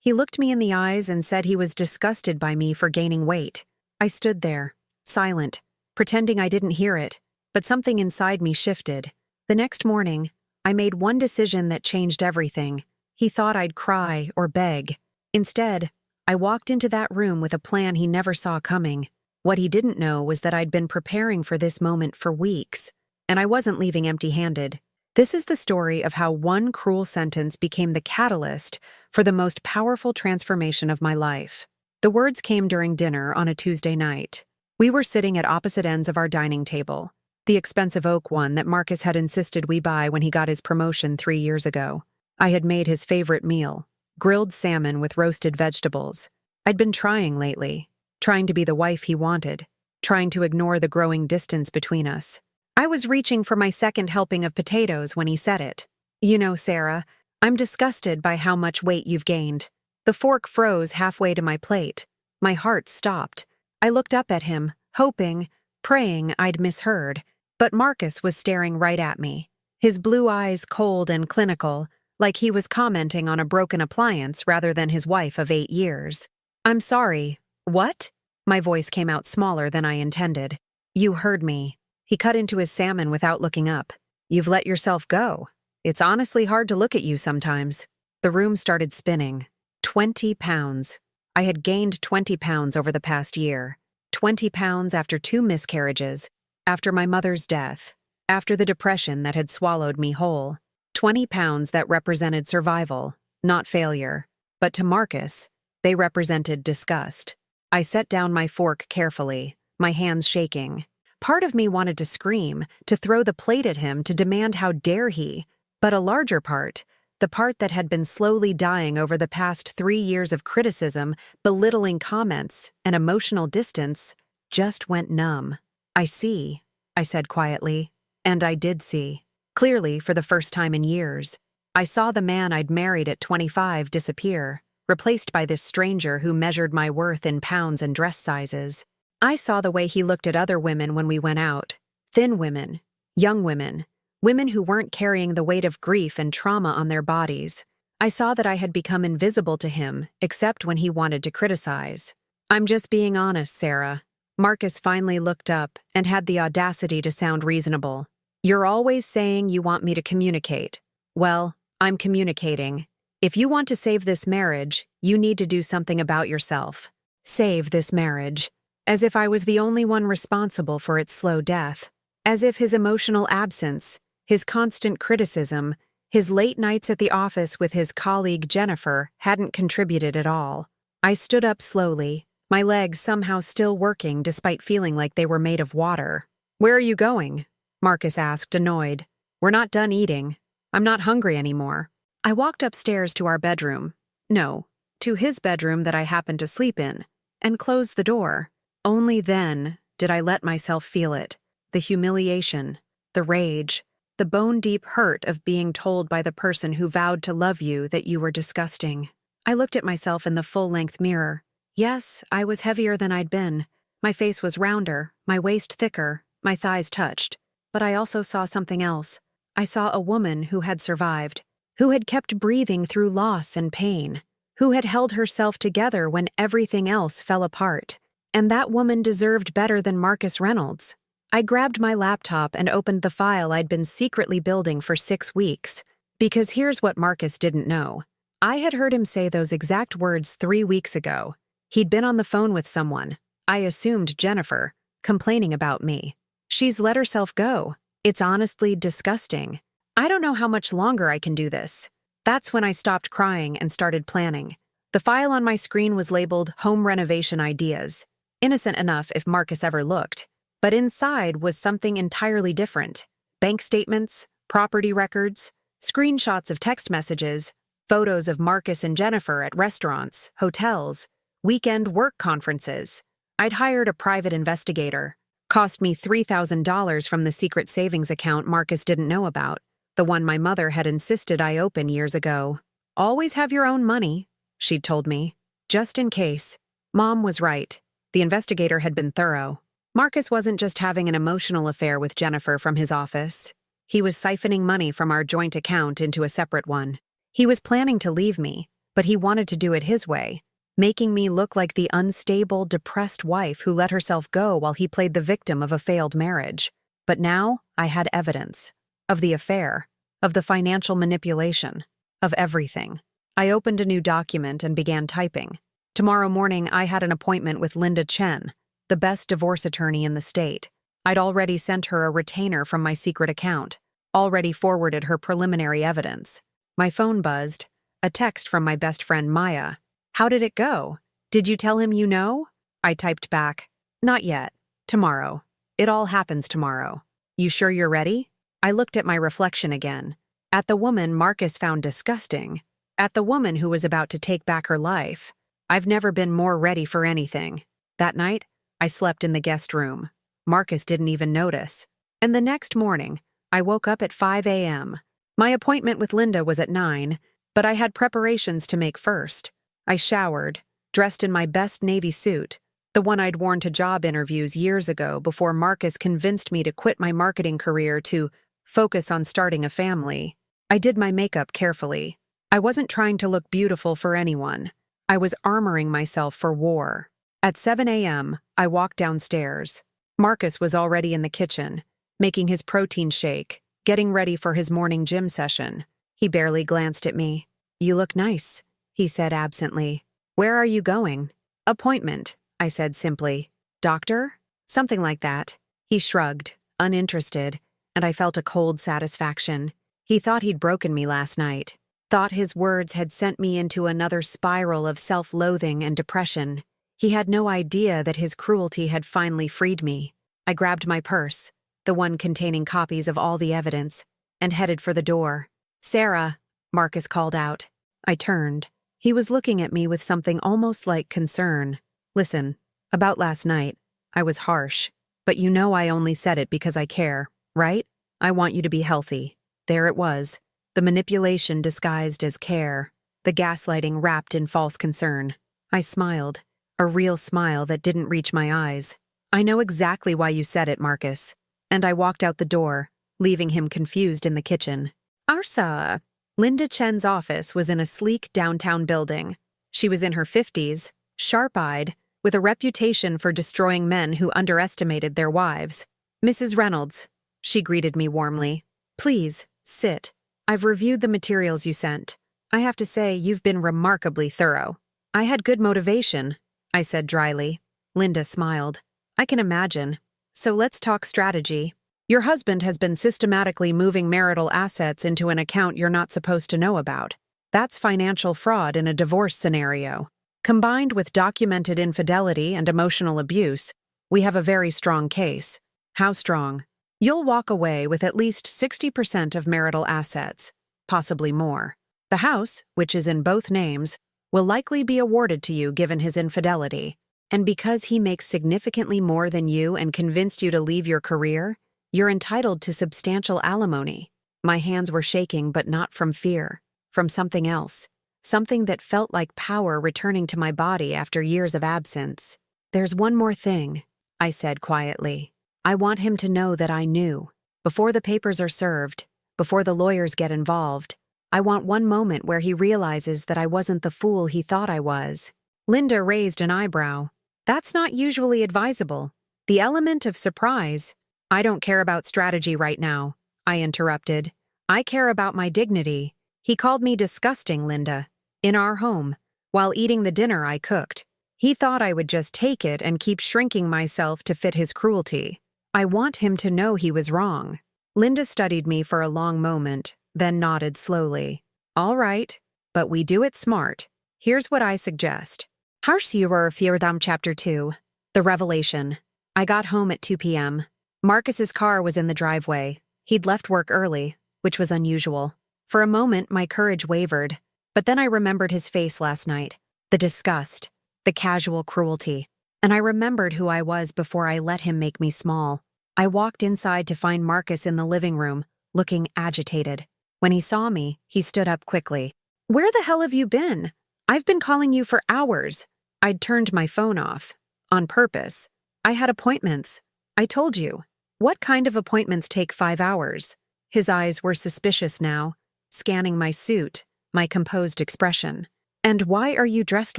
He looked me in the eyes and said he was disgusted by me for gaining weight. I stood there, silent, pretending I didn't hear it, but something inside me shifted. The next morning, I made one decision that changed everything. He thought I'd cry or beg. Instead, I walked into that room with a plan he never saw coming. What he didn't know was that I'd been preparing for this moment for weeks, and I wasn't leaving empty-handed. This is the story of how one cruel sentence became the catalyst for the most powerful transformation of my life. The words came during dinner on a Tuesday night. We were sitting at opposite ends of our dining table, the expensive oak one that Marcus had insisted we buy when he got his promotion 3 years ago. I had made his favorite meal, grilled salmon with roasted vegetables. I'd been trying lately, trying to be the wife he wanted, trying to ignore the growing distance between us. I was reaching for my second helping of potatoes when he said it. "You know, Sarah, I'm disgusted by how much weight you've gained." The fork froze halfway to my plate. My heart stopped. I looked up at him, hoping, praying I'd misheard. But Marcus was staring right at me, his blue eyes cold and clinical, like he was commenting on a broken appliance rather than his wife of 8 years. "I'm sorry. What?" My voice came out smaller than I intended. "You heard me." He cut into his salmon without looking up. "You've let yourself go. It's honestly hard to look at you sometimes." The room started spinning. 20 pounds. I had gained 20 pounds over the past year. 20 pounds after 2 miscarriages, after my mother's death, after the depression that had swallowed me whole. 20 pounds that represented survival, not failure. But to Marcus, they represented disgust. I set down my fork carefully, my hands shaking. Part of me wanted to scream, to throw the plate at him, to demand how dare he. But a larger part, the part that had been slowly dying over the past 3 years of criticism, belittling comments, and emotional distance, just went numb. "I see," I said quietly. And I did see. Clearly, for the first time in years. I saw the man I'd married at 25 disappear, replaced by this stranger who measured my worth in pounds and dress sizes. I saw the way he looked at other women when we went out. Thin women, young women, women who weren't carrying the weight of grief and trauma on their bodies. I saw that I had become invisible to him, except when he wanted to criticize. "I'm just being honest, Sarah." Marcus finally looked up and had the audacity to sound reasonable. "You're always saying you want me to communicate. Well, I'm communicating. If you want to save this marriage, you need to do something about yourself. Save this marriage." As if I was the only one responsible for its slow death. As if his emotional absence, his constant criticism, his late nights at the office with his colleague Jennifer hadn't contributed at all. I stood up slowly, my legs somehow still working despite feeling like they were made of water. "Where are you going?" Marcus asked, annoyed. "We're not done eating. I'm not hungry anymore." I walked upstairs to our bedroom. No, to his bedroom that I happened to sleep in, and closed the door. Only then did I let myself feel it, the humiliation, the rage, the bone-deep hurt of being told by the person who vowed to love you that you were disgusting. I looked at myself in the full-length mirror. Yes, I was heavier than I'd been. My face was rounder, my waist thicker, my thighs touched. But I also saw something else. I saw a woman who had survived, who had kept breathing through loss and pain, who had held herself together when everything else fell apart. And that woman deserved better than Marcus Reynolds. I grabbed my laptop and opened the file I'd been secretly building for 6 weeks. Because here's what Marcus didn't know. I had heard him say those exact words 3 weeks ago. He'd been on the phone with someone, I assumed Jennifer, complaining about me. She's let herself go. It's honestly disgusting. I don't know how much longer I can do this. That's when I stopped crying and started planning. The file on my screen was labeled Home Renovation Ideas. Innocent enough if Marcus ever looked. But inside was something entirely different. Bank statements, property records, screenshots of text messages, photos of Marcus and Jennifer at restaurants, hotels, weekend work conferences. I'd hired a private investigator. Cost me $3,000 from the secret savings account Marcus didn't know about, the one my mother had insisted I open years ago. "Always have your own money," she'd told me, "just in case." Mom was right. The investigator had been thorough. Marcus wasn't just having an emotional affair with Jennifer from his office. He was siphoning money from our joint account into a separate one. He was planning to leave me, but he wanted to do it his way, making me look like the unstable, depressed wife who let herself go while he played the victim of a failed marriage. But now I had evidence of the affair, of the financial manipulation, of everything. I opened a new document and began typing. Tomorrow morning, I had an appointment with Linda Chen, the best divorce attorney in the state. I'd already sent her a retainer from my secret account, already forwarded her preliminary evidence. My phone buzzed, a text from my best friend Maya. "How did it go? Did you tell him you know?" I typed back, "Not yet. Tomorrow. It all happens tomorrow. You sure you're ready?" I looked at my reflection again. At the woman Marcus found disgusting. At the woman who was about to take back her life. I've never been more ready for anything. That night, I slept in the guest room. Marcus didn't even notice. And the next morning, I woke up at 5 a.m. My appointment with Linda was at 9, but I had preparations to make first. I showered, dressed in my best navy suit, the one I'd worn to job interviews years ago before Marcus convinced me to quit my marketing career to focus on starting a family. I did my makeup carefully. I wasn't trying to look beautiful for anyone. I was armoring myself for war. At 7 a.m., I walked downstairs. Marcus was already in the kitchen, making his protein shake, getting ready for his morning gym session. He barely glanced at me. "You look nice," he said absently. "Where are you going?" "Appointment," I said simply. "Doctor?" "Something like that." He shrugged, uninterested, and I felt a cold satisfaction. He thought he'd broken me last night. Thought his words had sent me into another spiral of self-loathing and depression. He had no idea that his cruelty had finally freed me. I grabbed my purse, the one containing copies of all the evidence, and headed for the door. "Sarah," Marcus called out. I turned. He was looking at me with something almost like concern. "Listen, about last night, I was harsh, but you know I only said it because I care, right? I want you to be healthy." There it was. The manipulation disguised as care, the gaslighting wrapped in false concern. I smiled, a real smile that didn't reach my eyes. "I know exactly why you said it, Marcus." And I walked out the door, leaving him confused in the kitchen. Arsa. Linda Chen's office was in a sleek downtown building. She was in her 50s, sharp-eyed, with a reputation for destroying men who underestimated their wives. "Mrs. Reynolds," she greeted me warmly. "Please, sit. I've reviewed the materials you sent. I have to say, you've been remarkably thorough." "I had good motivation," I said dryly. Linda smiled. "I can imagine. So let's talk strategy. Your husband has been systematically moving marital assets into an account you're not supposed to know about. That's financial fraud in a divorce scenario. Combined with documented infidelity and emotional abuse, we have a very strong case." "How strong?" "You'll walk away with at least 60% of marital assets, possibly more. The house, which is in both names, will likely be awarded to you given his infidelity. And because he makes significantly more than you and convinced you to leave your career, you're entitled to substantial alimony." My hands were shaking, but not from fear, from something else, something that felt like power returning to my body after years of absence. "There's one more thing," I said quietly. "I want him to know that I knew. Before the papers are served, before the lawyers get involved, I want one moment where he realizes that I wasn't the fool he thought I was." Linda raised an eyebrow. "That's not usually advisable. The element of surprise—" "I don't care about strategy right now," I interrupted. "I care about my dignity. He called me disgusting, Linda, in our home, while eating the dinner I cooked. He thought I would just take it and keep shrinking myself to fit his cruelty. I want him to know he was wrong." Linda studied me for a long moment, then nodded slowly. "All right, but we do it smart. Here's what I suggest. Harsiur Firdam Chapter 2. The Revelation. I got home at 2 p.m. Marcus's car was in the driveway. He'd left work early, which was unusual. For a moment, my courage wavered, but then I remembered his face last night, the disgust, the casual cruelty, and I remembered who I was before I let him make me small. I walked inside to find Marcus in the living room, looking agitated. When he saw me, he stood up quickly. "Where the hell have you been? I've been calling you for hours." I'd turned my phone off. On purpose. "I had appointments. I told you." "What kind of appointments take 5 hours?" His eyes were suspicious now, scanning my suit, my composed expression. And why are you dressed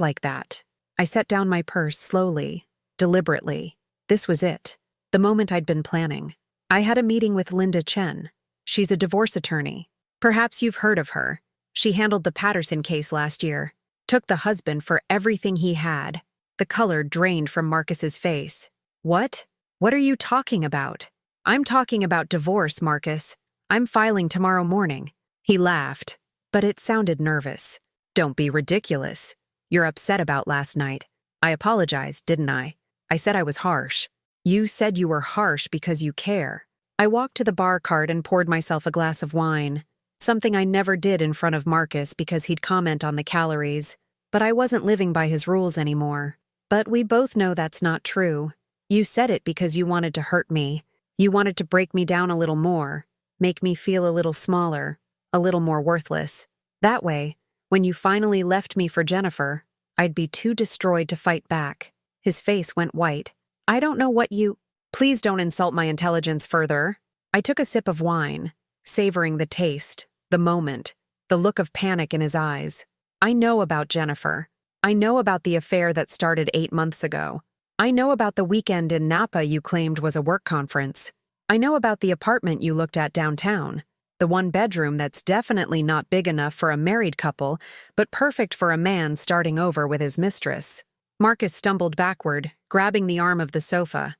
like that? I set down my purse slowly, deliberately. This was it. The moment I'd been planning. I had a meeting with Linda Chen. She's a divorce attorney. Perhaps you've heard of her. She handled the Patterson case last year. Took the husband for everything he had. The color drained from Marcus's face. What? What are you talking about? I'm talking about divorce, Marcus. I'm filing tomorrow morning. He laughed, but it sounded nervous. Don't be ridiculous. You're upset about last night. I apologized, didn't I? I said I was harsh. You said you were harsh because you care. I walked to the bar cart and poured myself a glass of wine. Something I never did in front of Marcus because he'd comment on the calories. But I wasn't living by his rules anymore. But we both know that's not true. You said it because you wanted to hurt me. You wanted to break me down a little more, make me feel a little smaller, a little more worthless. That way, when you finally left me for Jennifer, I'd be too destroyed to fight back. His face went white. I don't know what you— Please don't insult my intelligence further. I took a sip of wine, savoring the taste, the moment, the look of panic in his eyes. I know about Jennifer. I know about the affair that started 8 months ago. I know about the weekend in Napa you claimed was a work conference. I know about the apartment you looked at downtown, the one bedroom that's definitely not big enough for a married couple, but perfect for a man starting over with his mistress. Marcus stumbled backward, grabbing the arm of the sofa.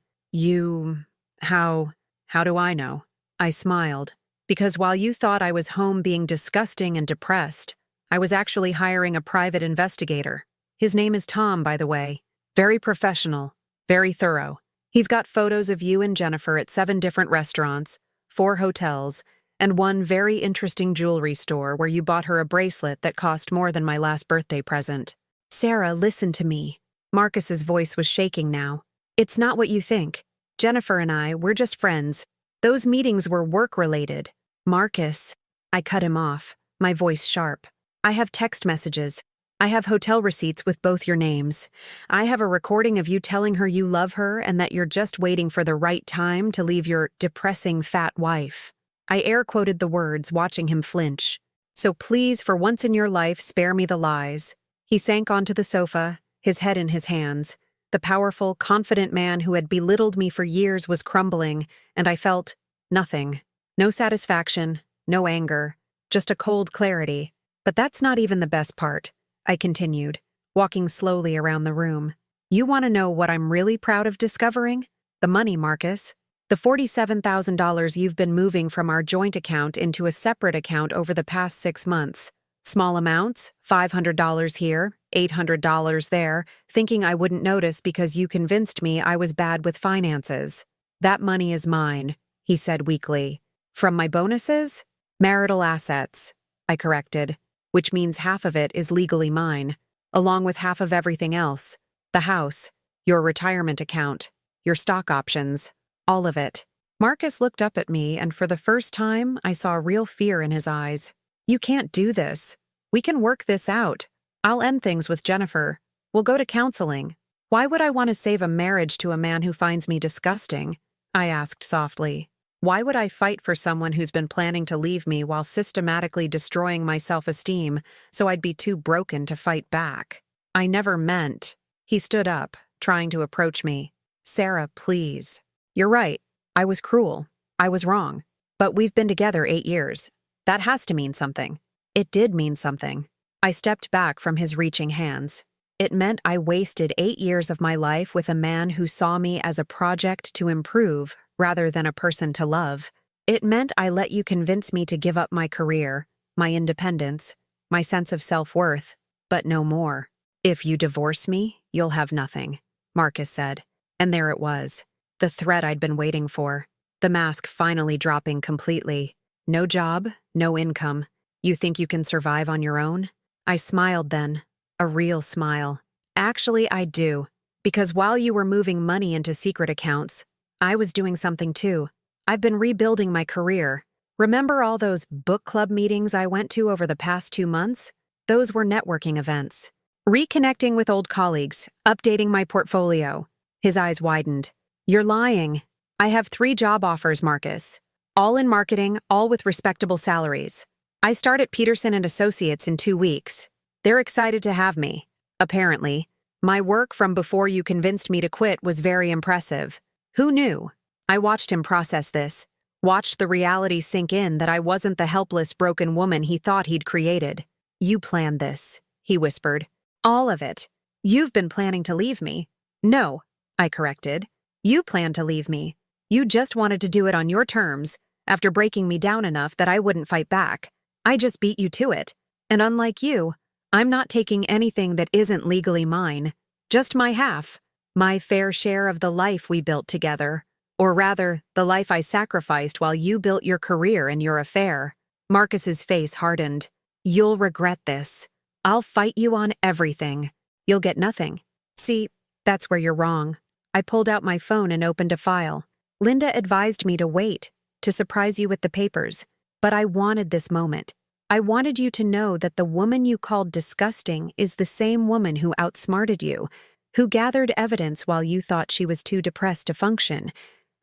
How do I know? I smiled, because while you thought I was home being disgusting and depressed, I was actually hiring a private investigator. His name is Tom, by the way. Very professional, very thorough. He's got photos of you and Jennifer at 7 different restaurants, 4 hotels, and one very interesting jewelry store where you bought her a bracelet that cost more than my last birthday present. Sarah, listen to me. Marcus's voice was shaking now. It's not what you think. Jennifer and I, we're just friends. Those meetings were work-related. Marcus. I cut him off, my voice sharp. I have text messages. I have hotel receipts with both your names. I have a recording of you telling her you love her and that you're just waiting for the right time to leave your depressing fat wife. I air-quoted the words, watching him flinch. So please, for once in your life, spare me the lies. He sank onto the sofa, his head in his hands. The powerful, confident man who had belittled me for years was crumbling, and I felt nothing. No satisfaction, no anger, just a cold clarity. But that's not even the best part. I continued, walking slowly around the room. You want to know what I'm really proud of discovering? The money, Marcus. The $47,000 you've been moving from our joint account into a separate account over the past 6 months. Small amounts, $500 here, $800 there, thinking I wouldn't notice because you convinced me I was bad with finances. That money is mine, he said weakly. From my bonuses? Marital assets, I corrected. Which means half of it is legally mine, along with half of everything else. The house, your retirement account, your stock options, all of it. Marcus looked up at me, and for the first time, I saw real fear in his eyes. You can't do this. We can work this out. I'll end things with Jennifer. We'll go to counseling. Why would I want to save a marriage to a man who finds me disgusting? I asked softly. Why would I fight for someone who's been planning to leave me while systematically destroying my self-esteem so I'd be too broken to fight back? I never meant. He stood up, trying to approach me. Sarah, please. You're right. I was cruel. I was wrong. But we've been together 8 years. That has to mean something. It did mean something. I stepped back from his reaching hands. It meant I wasted 8 years of my life with a man who saw me as a project to improve rather than a person to love. It meant I let you convince me to give up my career, my independence, my sense of self-worth, but no more. If you divorce me, you'll have nothing, Marcus said. And there it was, the threat I'd been waiting for, the mask finally dropping completely. No job, no income. You think you can survive on your own? I smiled then, a real smile. Actually, I do, because while you were moving money into secret accounts, I was doing something too. I've been rebuilding my career. Remember all those book club meetings I went to over the past 2 months? Those were networking events. Reconnecting with old colleagues, updating my portfolio. His eyes widened. You're lying. I have 3 job offers, Marcus. All in marketing, all with respectable salaries. I start at Peterson and Associates in 2 weeks. They're excited to have me. Apparently. My work from before you convinced me to quit was very impressive. Who knew? I watched him process this, watched the reality sink in that I wasn't the helpless, broken woman he thought he'd created. You planned this, he whispered. All of it. You've been planning to leave me. No, I corrected. You planned to leave me. You just wanted to do it on your terms, after breaking me down enough that I wouldn't fight back. I just beat you to it. And unlike you, I'm not taking anything that isn't legally mine. Just my half. My fair share of the life we built together. Or rather, the life I sacrificed while you built your career and your affair. Marcus's face hardened. You'll regret this. I'll fight you on everything. You'll get nothing. See, that's where you're wrong. I pulled out my phone and opened a file. Linda advised me to wait, to surprise you with the papers. But I wanted this moment. I wanted you to know that the woman you called disgusting is the same woman who outsmarted you, who gathered evidence while you thought she was too depressed to function,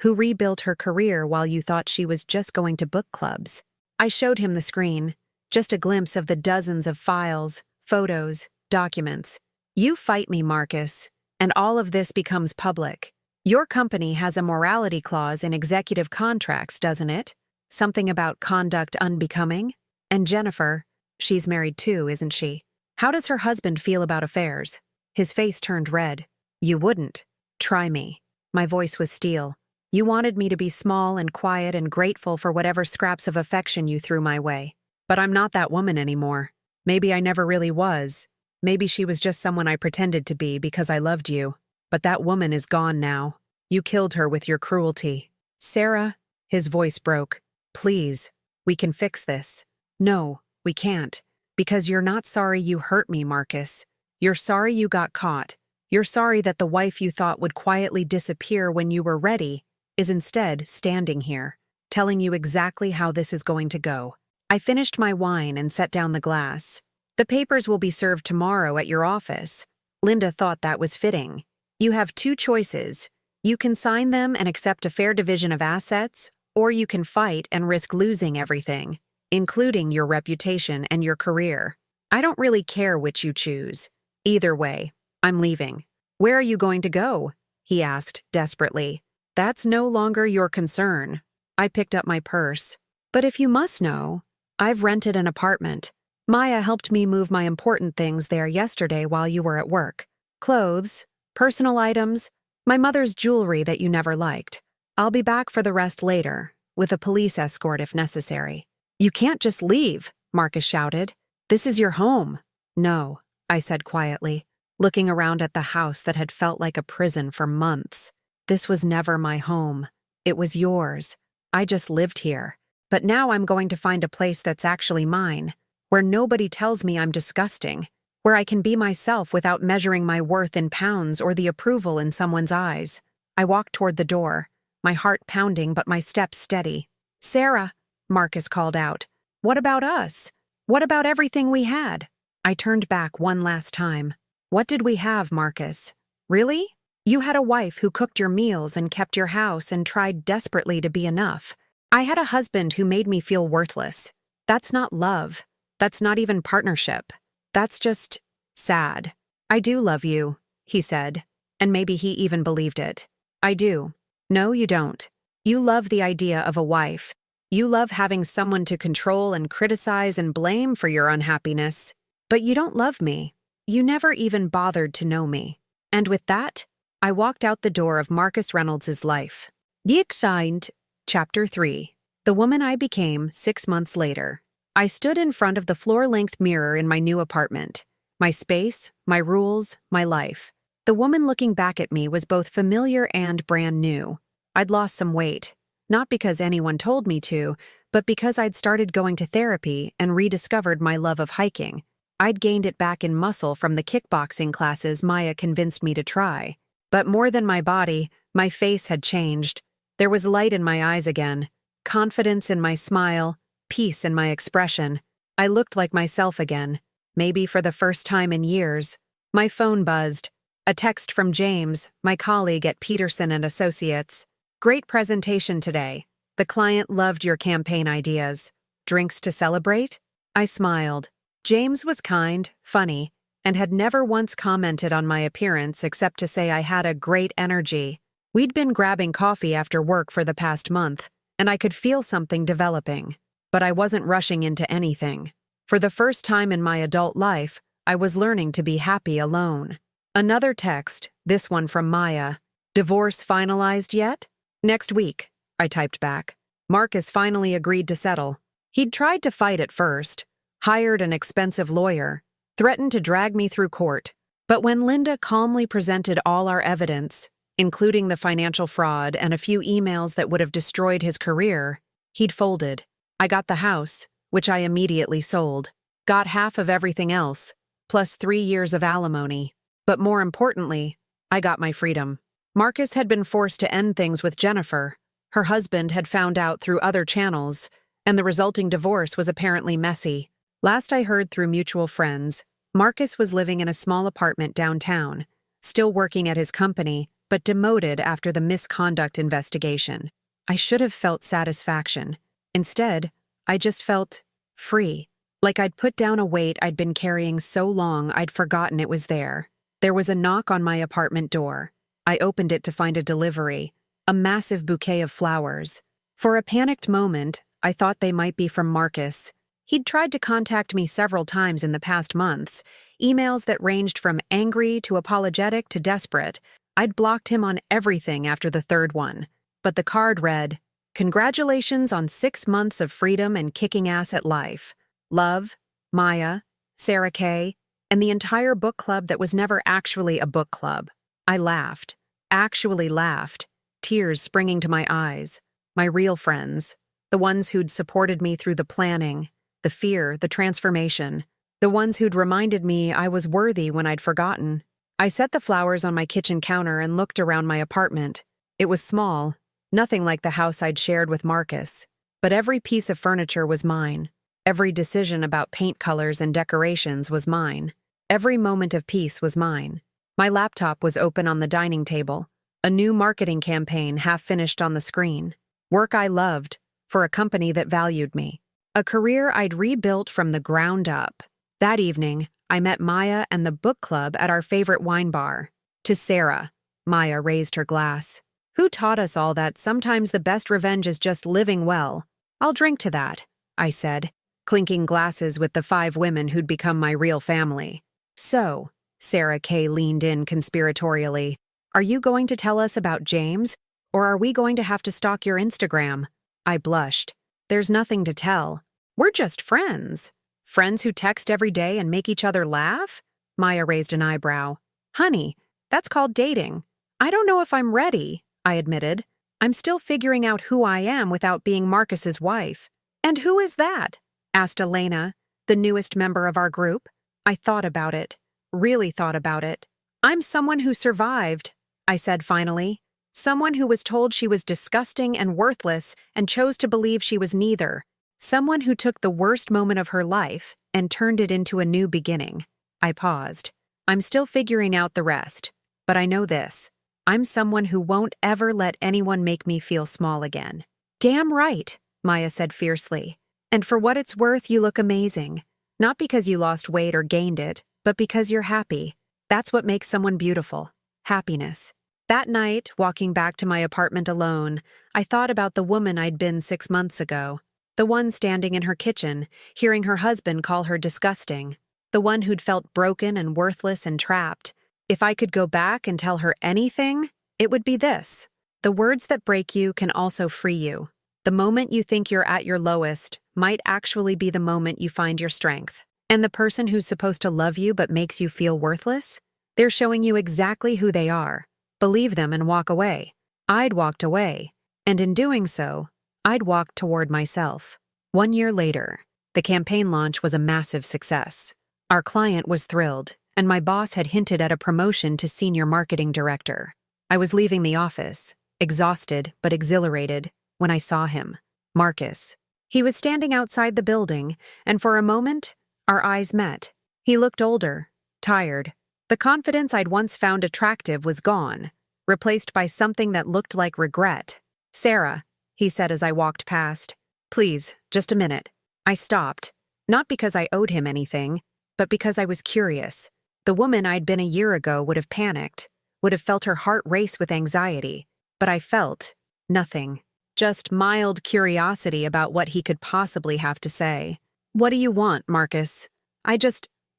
who rebuilt her career while you thought she was just going to book clubs. I showed him the screen, just a glimpse of the dozens of files, photos, documents. You fight me, Marcus, and all of this becomes public. Your company has a morality clause in executive contracts, doesn't it? Something about conduct unbecoming? And Jennifer, she's married too, isn't she? How does her husband feel about affairs? His face turned red. You wouldn't. Try me. My voice was steel. You wanted me to be small and quiet and grateful for whatever scraps of affection you threw my way. But I'm not that woman anymore. Maybe I never really was. Maybe she was just someone I pretended to be because I loved you. But that woman is gone now. You killed her with your cruelty. Sarah, his voice broke. Please, we can fix this. No, we can't. Because you're not sorry you hurt me, Marcus. You're sorry you got caught. You're sorry that the wife you thought would quietly disappear when you were ready is instead standing here, telling you exactly how this is going to go. I finished my wine and set down the glass. The papers will be served tomorrow at your office. Linda thought that was fitting. You have two choices. You can sign them and accept a fair division of assets, or you can fight and risk losing everything, including your reputation and your career. I don't really care which you choose. Either way, I'm leaving. Where are you going to go? He asked desperately. That's no longer your concern. I picked up my purse. But if you must know, I've rented an apartment. Maya helped me move my important things there yesterday while you were at work. Clothes, personal items, my mother's jewelry that you never liked. I'll be back for the rest later, with a police escort if necessary. You can't just leave, Marcus shouted. This is your home. No, I said quietly, looking around at the house that had felt like a prison for months. This was never my home. It was yours. I just lived here. But now I'm going to find a place that's actually mine, where nobody tells me I'm disgusting, where I can be myself without measuring my worth in pounds or the approval in someone's eyes. I walked toward the door, my heart pounding but my steps steady. Sarah, Marcus called out. What about us? What about everything we had? I turned back one last time. What did we have, Marcus? Really? You had a wife who cooked your meals and kept your house and tried desperately to be enough. I had a husband who made me feel worthless. That's not love. That's not even partnership. That's just sad. I do love you, he said, and maybe he even believed it. I do. No, you don't. You love the idea of a wife. You love having someone to control and criticize and blame for your unhappiness. But you don't love me. You never even bothered to know me. And with that, I walked out the door of Marcus Reynolds' life. The Excited, Chapter 3. The Woman I Became 6 months later. I stood in front of the floor-length mirror in my new apartment. My space, my rules, my life. The woman looking back at me was both familiar and brand new. I'd lost some weight, not because anyone told me to, but because I'd started going to therapy and rediscovered my love of hiking. I'd gained it back in muscle from the kickboxing classes Maya convinced me to try. But more than my body, my face had changed. There was light in my eyes again, confidence in my smile, peace in my expression. I looked like myself again, maybe for the first time in years. My phone buzzed. A text from James, my colleague at Peterson and Associates. Great presentation today. The client loved your campaign ideas. Drinks to celebrate? I smiled. James was kind, funny, and had never once commented on my appearance except to say I had a great energy. We'd been grabbing coffee after work for the past month, and I could feel something developing. But I wasn't rushing into anything. For the first time in my adult life, I was learning to be happy alone. Another text, this one from Maya. Divorce finalized yet? Next week, I typed back. Marcus finally agreed to settle. He'd tried to fight at first, hired an expensive lawyer, threatened to drag me through court. But when Linda calmly presented all our evidence, including the financial fraud and a few emails that would have destroyed his career, he'd folded. I got the house, which I immediately sold, got half of everything else, plus 3 years of alimony. But more importantly, I got my freedom. Marcus had been forced to end things with Jennifer. Her husband had found out through other channels, and the resulting divorce was apparently messy. Last I heard through mutual friends, Marcus was living in a small apartment downtown, still working at his company, but demoted after the misconduct investigation. I should have felt satisfaction. Instead, I just felt free, like I'd put down a weight I'd been carrying so long I'd forgotten it was there. There was a knock on my apartment door. I opened it to find a delivery, a massive bouquet of flowers. For a panicked moment, I thought they might be from Marcus. He'd tried to contact me several times in the past months, emails that ranged from angry to apologetic to desperate. I'd blocked him on everything after the third one. But the card read, "Congratulations on 6 months of freedom and kicking ass at life. Love, Maya, Sarah Kay, and the entire book club that was never actually a book club." I laughed, actually laughed, tears springing to my eyes. My real friends, the ones who'd supported me through the planning, the fear, the transformation, the ones who'd reminded me I was worthy when I'd forgotten. I set the flowers on my kitchen counter and looked around my apartment. It was small, nothing like the house I'd shared with Marcus, but every piece of furniture was mine. Every decision about paint colors and decorations was mine. Every moment of peace was mine. My laptop was open on the dining table, a new marketing campaign half finished on the screen. Work I loved, for a company that valued me. A career I'd rebuilt from the ground up. That evening, I met Maya and the book club at our favorite wine bar. To Sarah, Maya raised her glass. "Who taught us all that sometimes the best revenge is just living well?" "I'll drink to that," I said, clinking glasses with the 5 women who'd become my real family. "So," Sarah Kay leaned in conspiratorially, "are you going to tell us about James, or are we going to have to stalk your Instagram?" I blushed. "There's nothing to tell. We're just friends." "Friends who text every day and make each other laugh?" Maya raised an eyebrow. "Honey, that's called dating." "I don't know if I'm ready," I admitted. "I'm still figuring out who I am without being Marcus's wife." "And who is that?" asked Elena, the newest member of our group. I thought about it. Really thought about it. "I'm someone who survived," I said finally. "Someone who was told she was disgusting and worthless and chose to believe she was neither. Someone who took the worst moment of her life and turned it into a new beginning." I paused. "I'm still figuring out the rest, but I know this. I'm someone who won't ever let anyone make me feel small again." "Damn right," Maya said fiercely. "And for what it's worth, you look amazing. Not because you lost weight or gained it, but because you're happy. That's what makes someone beautiful. Happiness." That night, walking back to my apartment alone, I thought about the woman I'd been 6 months ago. The one standing in her kitchen, hearing her husband call her disgusting. The one who'd felt broken and worthless and trapped. If I could go back and tell her anything, it would be this. The words that break you can also free you. The moment you think you're at your lowest might actually be the moment you find your strength. And the person who's supposed to love you but makes you feel worthless, they're showing you exactly who they are. Believe them and walk away. I'd walked away, and in doing so, I'd walked toward myself. 1 year later, the campaign launch was a massive success. Our client was thrilled, and my boss had hinted at a promotion to senior marketing director. I was leaving the office, exhausted but exhilarated, when I saw him, Marcus. He was standing outside the building, and for a moment, our eyes met. He looked older, tired. The confidence I'd once found attractive was gone, replaced by something that looked like regret. "Sarah," he said as I walked past. "Please, just a minute." I stopped, Not because I owed him anything, but because I was curious. The woman I'd been a year ago would have panicked, would have felt her heart race with anxiety, but I felt nothing. Just mild curiosity about what he could possibly have to say. "What do you want, Marcus?"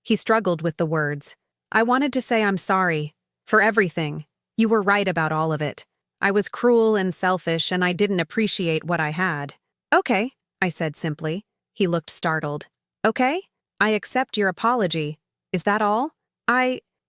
He struggled with the words. "I wanted to say I'm sorry. For everything. You were right about all of it. I was cruel and selfish and I didn't appreciate what I had." "Okay," I said simply. He looked startled. "Okay? I accept your apology. Is that all?"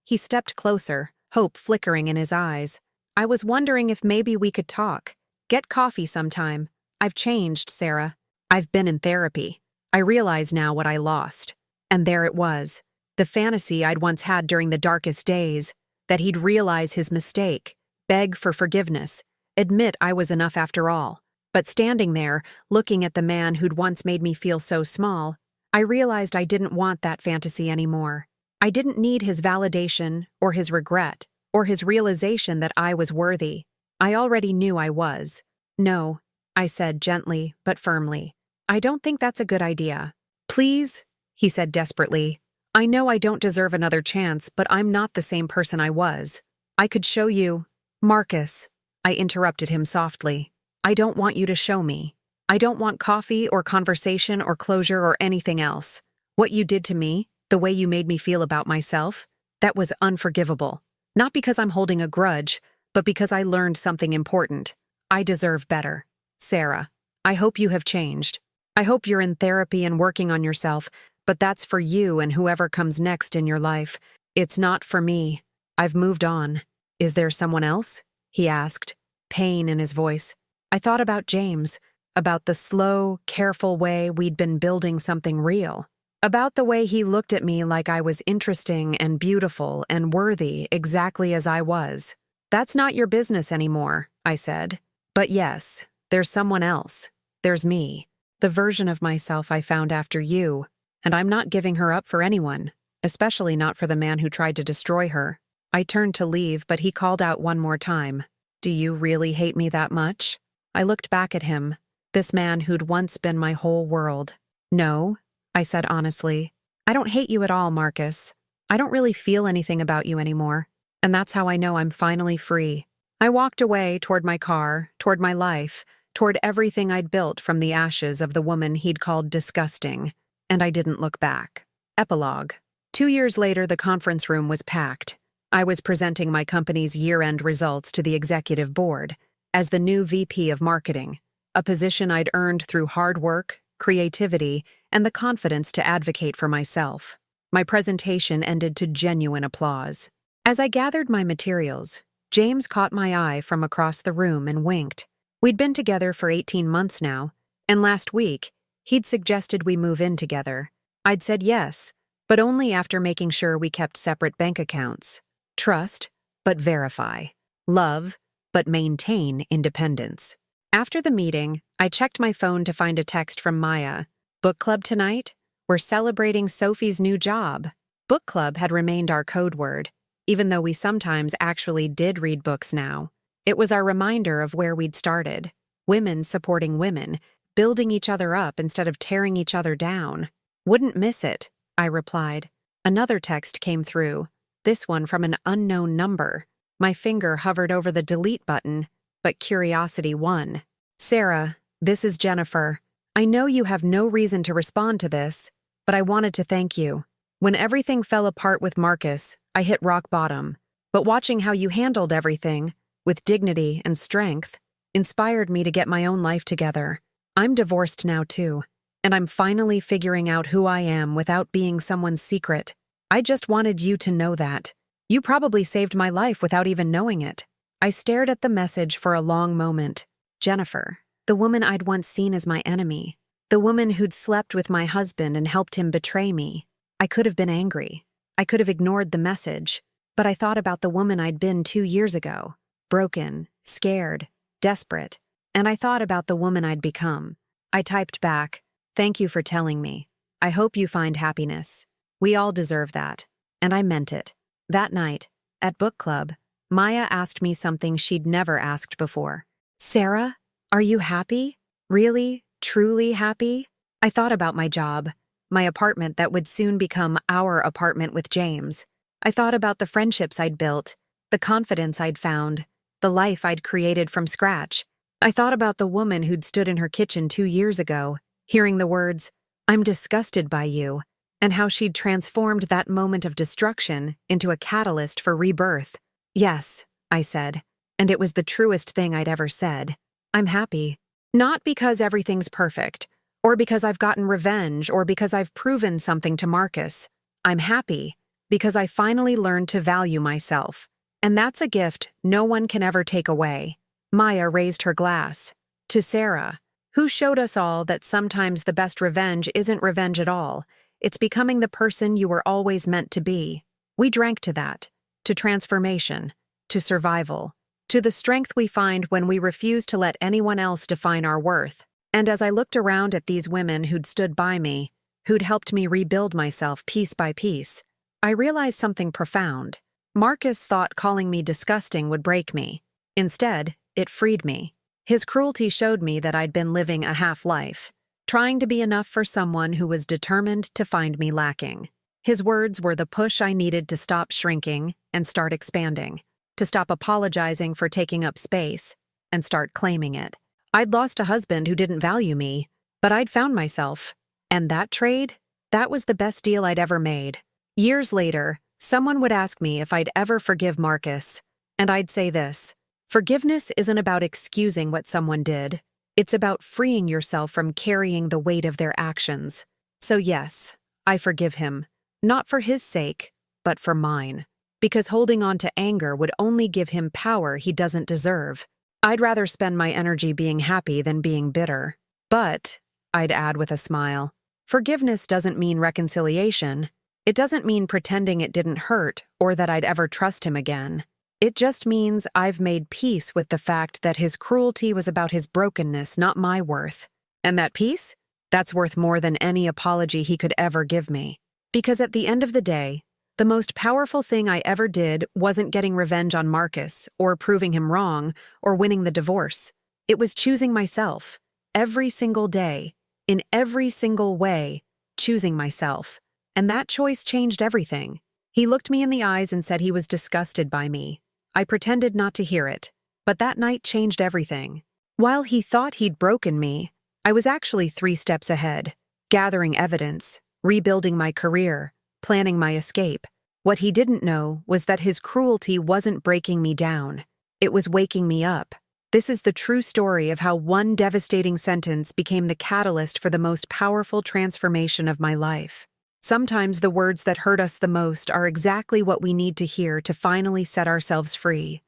He stepped closer, hope flickering in his eyes. "I was wondering if maybe we could talk. Get coffee sometime. I've changed, Sarah. I've been in therapy. I realize now what I lost." And there it was. The fantasy I'd once had during the darkest days, that he'd realize his mistake, beg for forgiveness, admit I was enough after all. But standing there, looking at the man who'd once made me feel so small, I realized I didn't want that fantasy anymore. I didn't need his validation, or his regret, or his realization that I was worthy. I already knew I was. "No," I said gently but firmly. "I don't think that's a good idea." "Please," he said desperately. "I know I don't deserve another chance, but I'm not the same person I was. I could show you—" "Marcus," I interrupted him softly. "I don't want you to show me. I don't want coffee or conversation or closure or anything else. What you did to me, the way you made me feel about myself, that was unforgivable. Not because I'm holding a grudge, but because I learned something important. I deserve better. Sarah, I hope you have changed. I hope you're in therapy and working on yourself, but that's for you and whoever comes next in your life. It's not for me. I've moved on." "Is there someone else?" he asked, pain in his voice. I thought about James, about the slow, careful way we'd been building something real. About the way he looked at me like I was interesting and beautiful and worthy exactly as I was. "That's not your business anymore," I said. "But yes, there's someone else. There's me. The version of myself I found after you. And I'm not giving her up for anyone, especially not for the man who tried to destroy her." I turned to leave, but he called out one more time. "Do you really hate me that much?" I looked back at him, this man who'd once been my whole world. "No," I said honestly. "I don't hate you at all, Marcus. I don't really feel anything about you anymore. And that's how I know I'm finally free." I walked away toward my car, toward my life, toward everything I'd built from the ashes of the woman he'd called disgusting. And I didn't look back. Epilogue. 2 years later, the conference room was packed. I was presenting my company's year-end results to the executive board as the new VP of marketing, a position I'd earned through hard work, creativity, and the confidence to advocate for myself. My presentation ended to genuine applause. As I gathered my materials, James caught my eye from across the room and winked. We'd been together for 18 months now, and last week, he'd suggested we move in together. I'd said yes, but only after making sure we kept separate bank accounts. Trust, but verify. Love, but maintain independence. After the meeting, I checked my phone to find a text from Maya. "Book club tonight? We're celebrating Sophie's new job." Book club had remained our code word, even though we sometimes actually did read books now. It was our reminder of where we'd started. Women supporting women, building each other up instead of tearing each other down. "Wouldn't miss it," I replied. Another text came through, this one from an unknown number. My finger hovered over the delete button, but curiosity won. "Sarah, this is Jennifer. I know you have no reason to respond to this, but I wanted to thank you. When everything fell apart with Marcus, I hit rock bottom. But watching how you handled everything, with dignity and strength, inspired me to get my own life together. I'm divorced now too, and I'm finally figuring out who I am without being someone's secret. I just wanted you to know that. You probably saved my life without even knowing it." I stared at the message for a long moment. Jennifer, the woman I'd once seen as my enemy, the woman who'd slept with my husband and helped him betray me. I could have been angry. I could have ignored the message, but I thought about the woman I'd been 2 years ago, broken, scared, desperate, and I thought about the woman I'd become. I typed back, "Thank you for telling me. I hope you find happiness. We all deserve that." And I meant it. That night, at book club, Maya asked me something she'd never asked before. "Sarah, are you happy? Really, truly happy?" I thought about my job, my apartment that would soon become our apartment with James. I thought about the friendships I'd built, the confidence I'd found, the life I'd created from scratch. I thought about the woman who'd stood in her kitchen 2 years ago, hearing the words, "I'm disgusted by you," and how she'd transformed that moment of destruction into a catalyst for rebirth. "Yes," I said, and it was the truest thing I'd ever said. "I'm happy. Not because everything's perfect, or because I've gotten revenge, or because I've proven something to Marcus. I'm happy because I finally learned to value myself. And that's a gift no one can ever take away." Maya raised her glass. "To Sarah, who showed us all that sometimes the best revenge isn't revenge at all. It's becoming the person you were always meant to be." We drank to that, to transformation, to survival, to the strength we find when we refuse to let anyone else define our worth. And as I looked around at these women who'd stood by me, who'd helped me rebuild myself piece by piece, I realized something profound. Marcus thought calling me disgusting would break me. Instead, it freed me. His cruelty showed me that I'd been living a half-life, trying to be enough for someone who was determined to find me lacking. His words were the push I needed to stop shrinking and start expanding, to stop apologizing for taking up space and start claiming it. I'd lost a husband who didn't value me, but I'd found myself. And that trade? That was the best deal I'd ever made. Years later, someone would ask me if I'd ever forgive Marcus, and I'd say this: forgiveness isn't about excusing what someone did. It's about freeing yourself from carrying the weight of their actions. So yes, I forgive him, not for his sake, but for mine. Because holding on to anger would only give him power he doesn't deserve. I'd rather spend my energy being happy than being bitter. But, I'd add with a smile, forgiveness doesn't mean reconciliation. It doesn't mean pretending it didn't hurt or that I'd ever trust him again. It just means I've made peace with the fact that his cruelty was about his brokenness, not my worth. And that peace? That's worth more than any apology he could ever give me. Because at the end of the day, the most powerful thing I ever did wasn't getting revenge on Marcus, or proving him wrong, or winning the divorce. It was choosing myself. Every single day, in every single way, choosing myself. And that choice changed everything. He looked me in the eyes and said he was disgusted by me. I pretended not to hear it, but that night changed everything. While he thought he'd broken me, I was actually 3 steps ahead, gathering evidence, rebuilding my career, planning my escape. What he didn't know was that his cruelty wasn't breaking me down. It was waking me up. This is the true story of how one devastating sentence became the catalyst for the most powerful transformation of my life. Sometimes the words that hurt us the most are exactly what we need to hear to finally set ourselves free.